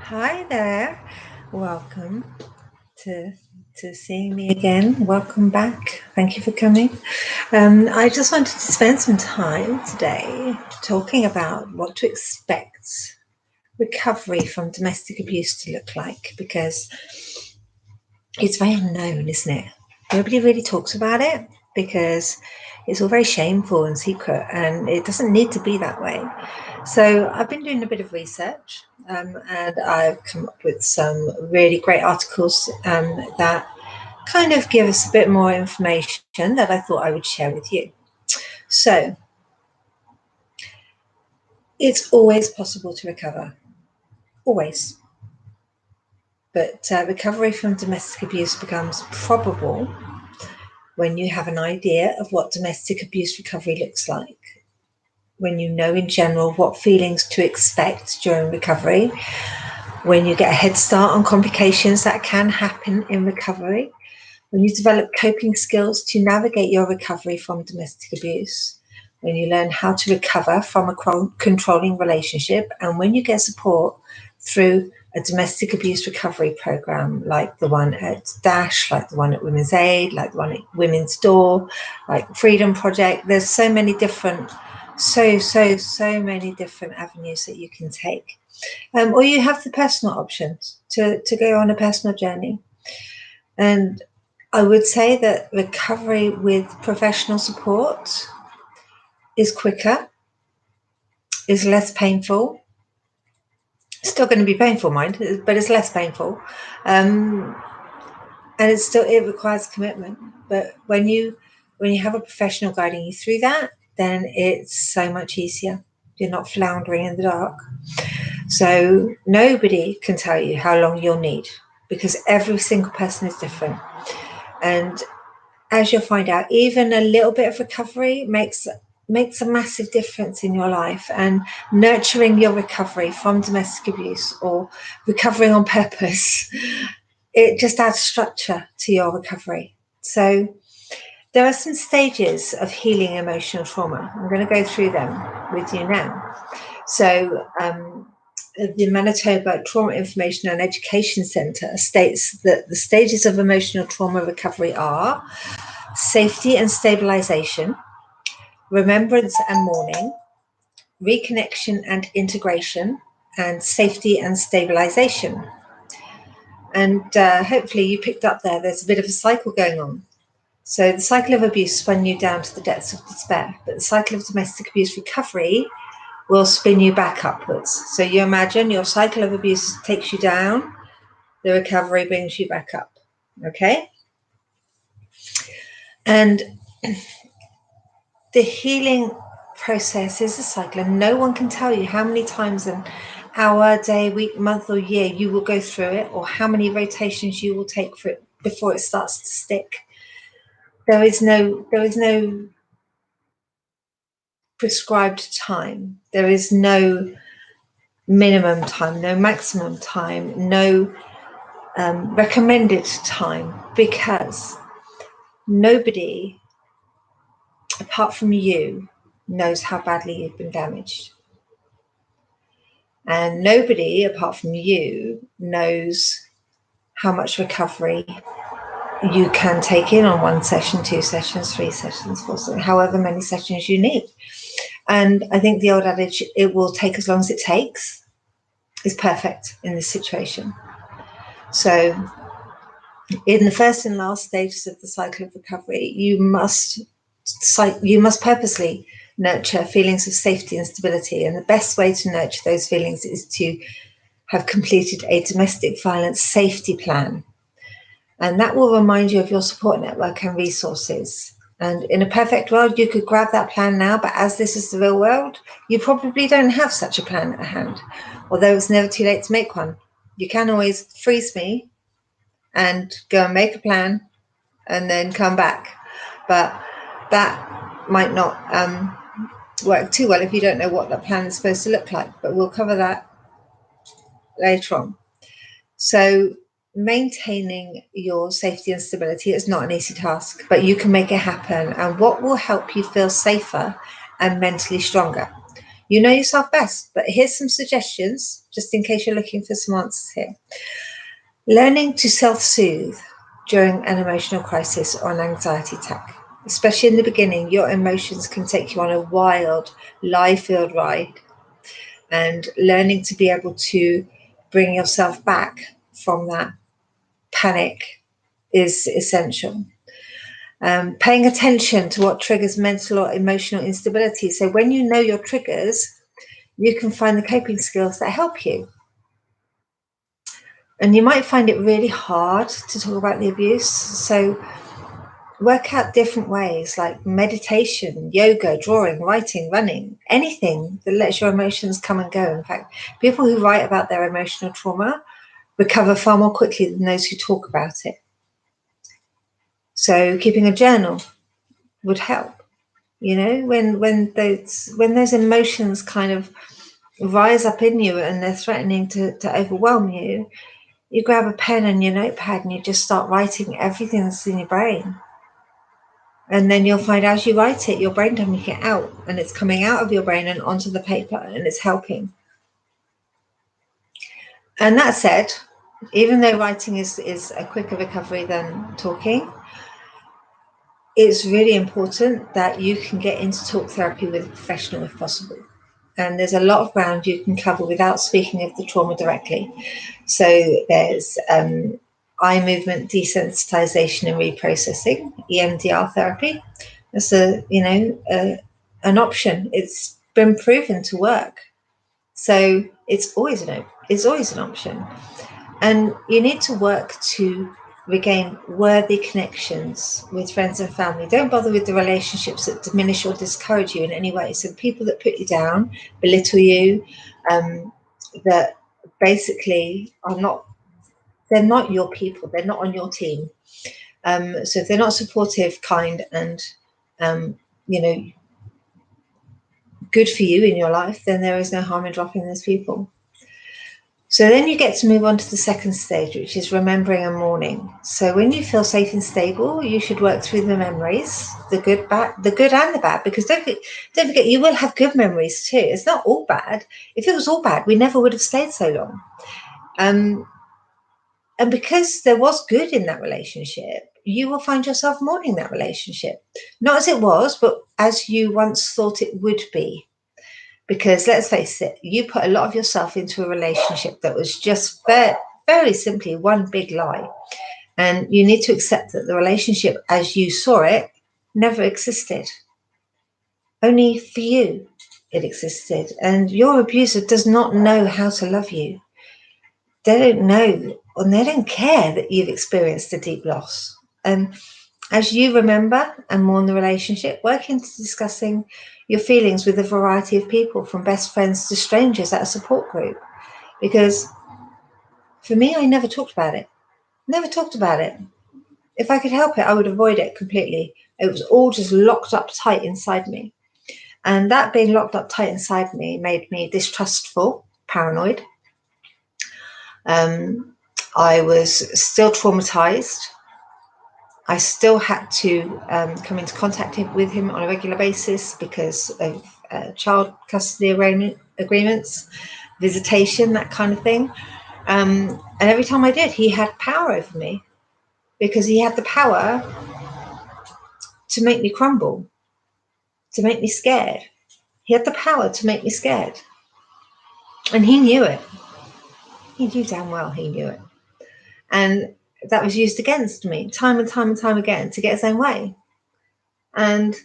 Hi there. Welcome to seeing me again. Welcome back. Thank you for coming. I just wanted to spend some time today talking about what to expect recovery from domestic abuse to look like, because it's very unknown, isn't it? Nobody really talks about it because it's all very shameful and secret, and it doesn't need to be that way. So I've been doing a bit of research, and I've come up with some really great articles that kind of give us a bit more information that I thought I would share with you. So it's always possible to recover, always. But recovery from domestic abuse becomes probable when you have an idea of what domestic abuse recovery looks like, when you know in general what feelings to expect during recovery, when you get a head start on complications that can happen in recovery, when you develop coping skills to navigate your recovery from domestic abuse, when you learn how to recover from a controlling relationship, and when you get support through a domestic abuse recovery program like the one at Dash, like the one at Women's Aid, like the one at Women's Door, like Freedom Project. There's so many different, so many different avenues that you can take. Or you have the personal options to go on a personal journey. And I would say that recovery with professional support is quicker, is less painful. It's still going to be painful, mind, but it's less painful. And it requires commitment. But when you have a professional guiding you through that, then it's so much easier. You're not floundering in the dark. So nobody can tell you how long you'll need, because every single person is different. And as you'll find out, even a little bit of recovery makes a massive difference in your life. And nurturing your recovery from domestic abuse, or recovering on purpose, it just adds structure to your recovery. So there are some stages of healing emotional trauma. I'm going to go through them with you now. So the Manitoba Trauma Information and Education Centre states that the stages of emotional trauma recovery are safety and stabilization, remembrance and mourning, reconnection and integration, and safety and stabilization. And hopefully you picked up there's a bit of a cycle going on. So the cycle of abuse spun you down to the depths of despair, but the cycle of domestic abuse recovery will spin you back upwards. So you imagine your cycle of abuse takes you down, the recovery brings you back up. Okay? And the healing process is a cycle, and no one can tell you how many times an hour, day, week, month, or year you will go through it, or how many rotations you will take for it before it starts to stick. There is no prescribed time. There is no minimum time, no maximum time, no recommended time, because nobody apart from you knows how badly you've been damaged. And nobody apart from you knows how much recovery you can take in on one session, 2 sessions, 3 sessions, 4 sessions, however many sessions you need. And I think the old adage, it will take as long as it takes, is perfect in this situation. So in the first and last stages of the cycle of recovery, you must purposely nurture feelings of safety and stability. And the best way to nurture those feelings is to have completed a domestic violence safety plan. And that will remind you of your support network and resources. And in a perfect world, you could grab that plan now, but as this is the real world, you probably don't have such a plan at hand. Although it's never too late to make one. You can always freeze me and go and make a plan and then come back. But that might not work too well if you don't know what that plan is supposed to look like. But we'll cover that later on. So maintaining your safety and stability is not an easy task, but you can make it happen. And what will help you feel safer and mentally stronger? You know yourself best, but here's some suggestions, just in case you're looking for some answers here. Learning to self-soothe during an emotional crisis or an anxiety attack. Especially in the beginning, your emotions can take you on a wild, life-filled ride. And learning to be able to bring yourself back from that panic is essential. Paying attention to what triggers mental or emotional instability. So when you know your triggers, you can find the coping skills that help you. And you might find it really hard to talk about the abuse. So work out different ways like meditation, yoga, drawing, writing, running, anything that lets your emotions come and go. In fact, people who write about their emotional trauma recover far more quickly than those who talk about it. So keeping a journal would help. You know, when those emotions kind of rise up in you and they're threatening to overwhelm you, you grab a pen and your notepad and you just start writing everything that's in your brain. And then you'll find as you write it, your brain dumping it out, and it's coming out of your brain and onto the paper, and it's helping. And that said, even though writing is a quicker recovery than talking, it's really important that you can get into talk therapy with a professional if possible. And there's a lot of ground you can cover without speaking of the trauma directly. So there's eye movement desensitization and reprocessing, EMDR therapy. That's an option. It's been proven to work. So it's always an option. And you need to work to regain worthy connections with friends and family. Don't bother with the relationships that diminish or discourage you in any way. So people that put you down, belittle you, that basically they're not your people. They're not on your team. So if they're not supportive, kind, and good for you in your life, then there is no harm in dropping those people. So then you get to move on to the second stage, which is remembering and mourning. So when you feel safe and stable, you should work through the memories, the good and the bad, because don't forget, you will have good memories too. It's not all bad. If it was all bad, we never would have stayed so long. And because there was good in that relationship, you will find yourself mourning that relationship. Not as it was, but as you once thought it would be. Because let's face it, you put a lot of yourself into a relationship that was just very simply one big lie. And you need to accept that the relationship as you saw it never existed. Only for you it existed. And your abuser does not know how to love you. They don't know, and they don't care that you've experienced a deep loss. And as you remember and mourn the relationship, work into discussing your feelings with a variety of people, from best friends to strangers at a support group. Because for me, I never talked about it. Never talked about it. If I could help it, I would avoid it completely. It was all just locked up tight inside me. And that being locked up tight inside me made me distrustful, paranoid. I was still traumatized. I still had to come into contact with him on a regular basis because of child custody agreements, visitation, that kind of thing. And every time I did, he had power over me because he had the power to make me crumble, to make me scared. He had the power to make me scared. And he knew it. He knew damn well he knew it. And that was used against me time and time and time again to get his own way. And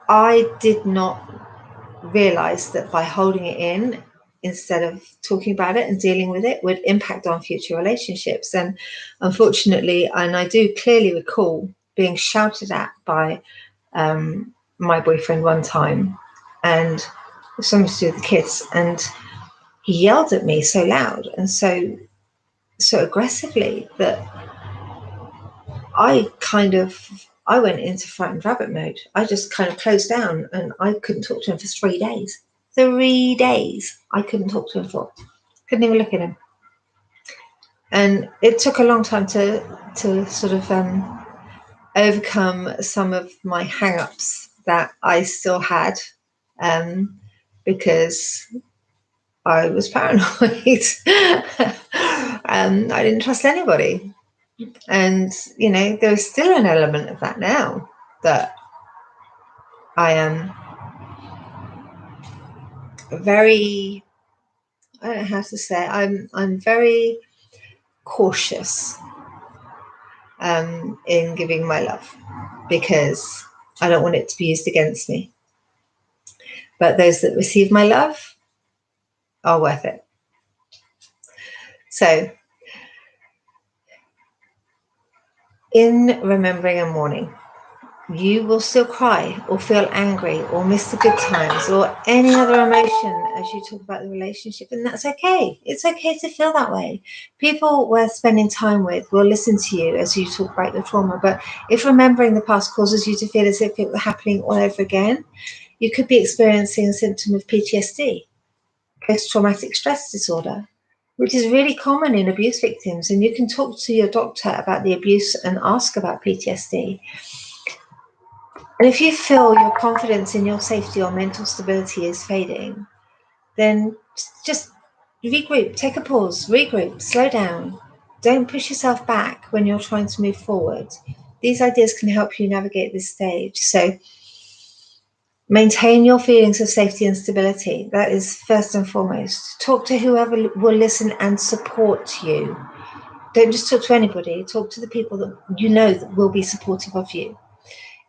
I did not realize that by holding it in instead of talking about it and dealing with it would impact on future relationships. And unfortunately, and I do clearly recall being shouted at by my boyfriend one time, and something to do with the kids, and he yelled at me so loud and so aggressively that I went into frightened rabbit mode. I just kind of closed down and I couldn't talk to him for 3 days. 3 days I couldn't talk to him for. Couldn't even look at him. And it took a long time to sort of overcome some of my hang-ups that I still had, because I was paranoid. I didn't trust anybody. And, there's still an element of that now, that I am very, I don't know how to say it, I'm very cautious in giving my love, because I don't want it to be used against me. But those that receive my love are worth it. So, in remembering and mourning, you will still cry or feel angry or miss the good times or any other emotion as you talk about the relationship, and that's okay. It's okay to feel that way. People worth spending time with will listen to you as you talk about your trauma, but if remembering the past causes you to feel as if it were happening all over again, you could be experiencing a symptom of PTSD, post-traumatic stress disorder, which is really common in abuse victims, and you can talk to your doctor about the abuse and ask about PTSD. And if you feel your confidence in your safety or mental stability is fading, then just regroup, take a pause, regroup, slow down. Don't push yourself back when you're trying to move forward. These ideas can help you navigate this stage. So maintain your feelings of safety and stability. That is first and foremost. Talk to whoever will listen and support you. Don't just talk to anybody. Talk to the people that you know that will be supportive of you.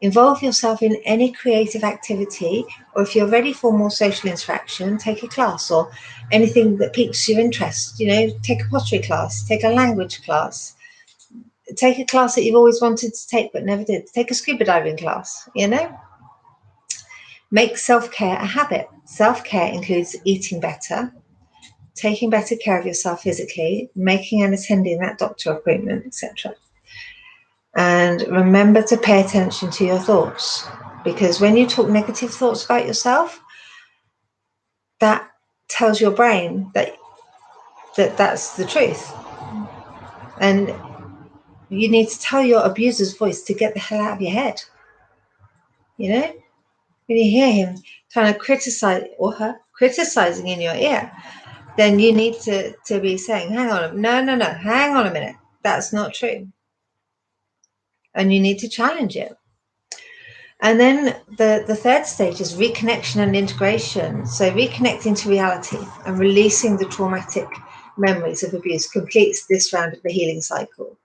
Involve yourself in any creative activity, or if you're ready for more social interaction, take a class or anything that piques your interest. Take a pottery class, take a language class, take a class that you've always wanted to take but never did. Take a scuba diving class, Make self-care a habit. Self-care includes eating better, taking better care of yourself physically, making and attending that doctor appointment, etc. And remember to pay attention to your thoughts, because when you talk negative thoughts about yourself, that tells your brain that that's the truth. And you need to tell your abuser's voice to get the hell out of your head. When you hear him trying to criticize or her criticizing in your ear, then you need to be saying, hang on, no, hang on a minute. That's not true. And you need to challenge it. And then the third stage is reconnection and integration. So reconnecting to reality and releasing the traumatic memories of abuse completes this round of the healing cycle.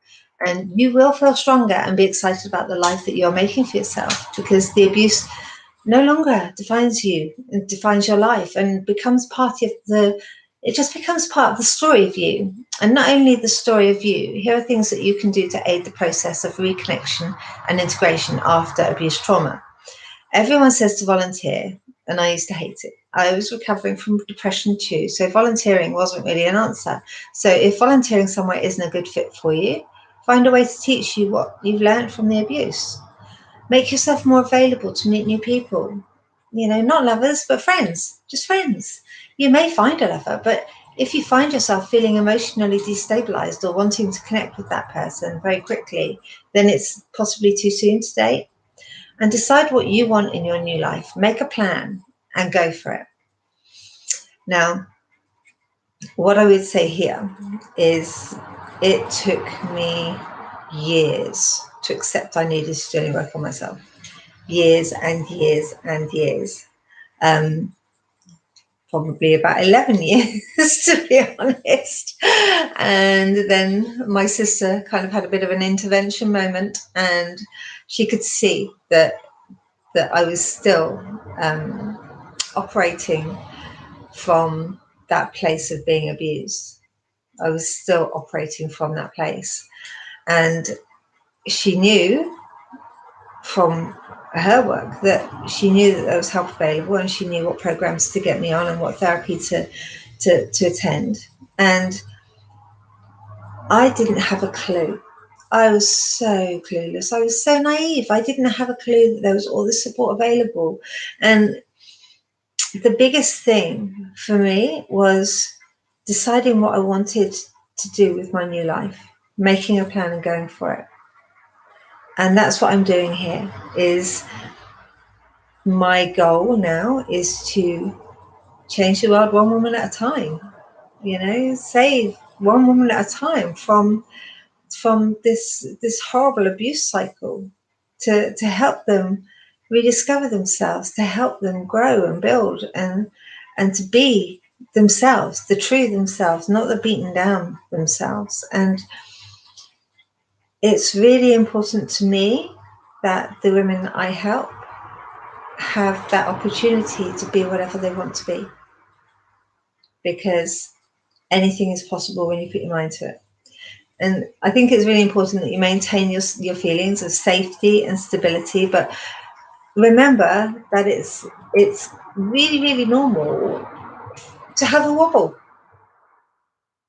And you will feel stronger and be excited about the life that you're making for yourself, because the abuse no longer defines you and defines your life, and becomes part of it just becomes part of the story of you. And not only the story of you, here are things that you can do to aid the process of reconnection and integration after abuse trauma. Everyone says to volunteer, and I used to hate it. I was recovering from depression too, so volunteering wasn't really an answer. So if volunteering somewhere isn't a good fit for you, find a way to teach you what you've learned from the abuse. Make yourself more available to meet new people. Not lovers, but friends, just friends. You may find a lover, but if you find yourself feeling emotionally destabilized or wanting to connect with that person very quickly, then it's possibly too soon to date. And decide what you want in your new life. Make a plan and go for it. Now, what I would say here is it took me years to accept I needed to do any work on myself. Years and years and years. Probably about 11 years, to be honest. And then my sister kind of had a bit of an intervention moment, and she could see that I was still operating from that place of being abused. I was still operating from that place. And she knew from her work that she knew that there was help available, and she knew what programs to get me on and what therapy to attend. And I didn't have a clue. I was so clueless. I was so naive. I didn't have a clue that there was all this support available. And the biggest thing for me was deciding what I wanted to do with my new life, making a plan and going for it. And that's what I'm doing here, is my goal now is to change the world one woman at a time, save one woman at a time from this horrible abuse cycle, to help them rediscover themselves, to help them grow and build, and to be themselves, the true themselves, not the beaten down themselves. And it's really important to me that the women I help have that opportunity to be whatever they want to be, because anything is possible when you put your mind to it. And I think it's really important that you maintain your feelings of safety and stability, but remember that it's really, really normal to have a wobble,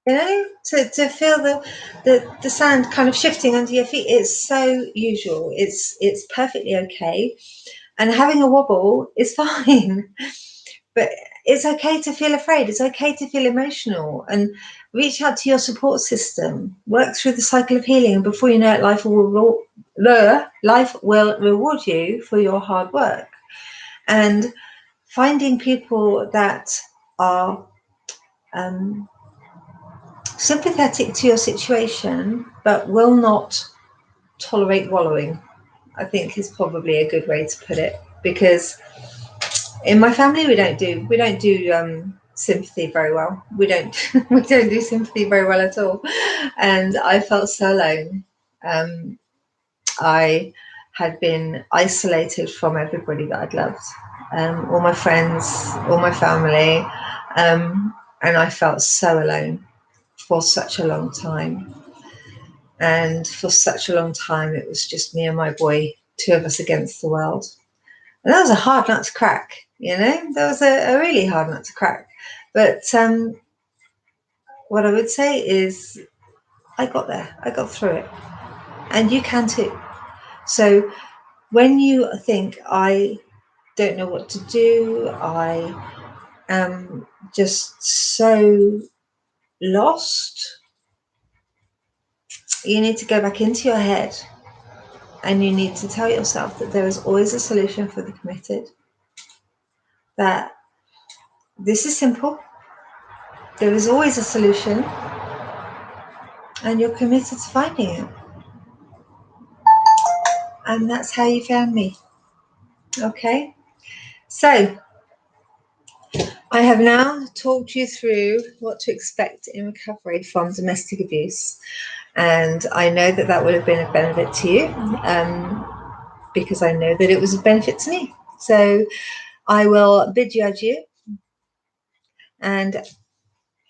to feel the sand kind of shifting under your feet. It's so usual. It's perfectly okay, and having a wobble is fine. But it's okay to feel afraid. It's okay to feel emotional, and reach out to your support system. Work through the cycle of healing, and before you know it, life will reward you for your hard work. And finding people that are sympathetic to your situation but will not tolerate wallowing, I think, is probably a good way to put it. Because in my family, we don't do sympathy very well. We don't do sympathy very well at all, and I felt so alone. I had been isolated from everybody that I'd loved, all my friends, all my family, and I felt so alone for such a long time. And for such a long time, it was just me and my boy, two of us against the world. And that was a hard nut to crack, That was a really hard nut to crack. But what I would say is I got there. I got through it. And you can too. So when you think, I don't know what to do, I am just so lost, you need to go back into your head, and you need to tell yourself that there is always a solution for the committed, that this is simple, there is always a solution, and you're committed to finding it. And that's how you found me. Okay, so I have now talked you through what to expect in recovery from domestic abuse, and I know that that would have been a benefit to you, because I know that it was a benefit to me. So I will bid you adieu and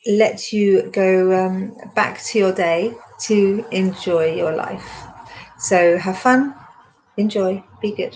let you go back to your day to enjoy your life. So have fun, enjoy, be good.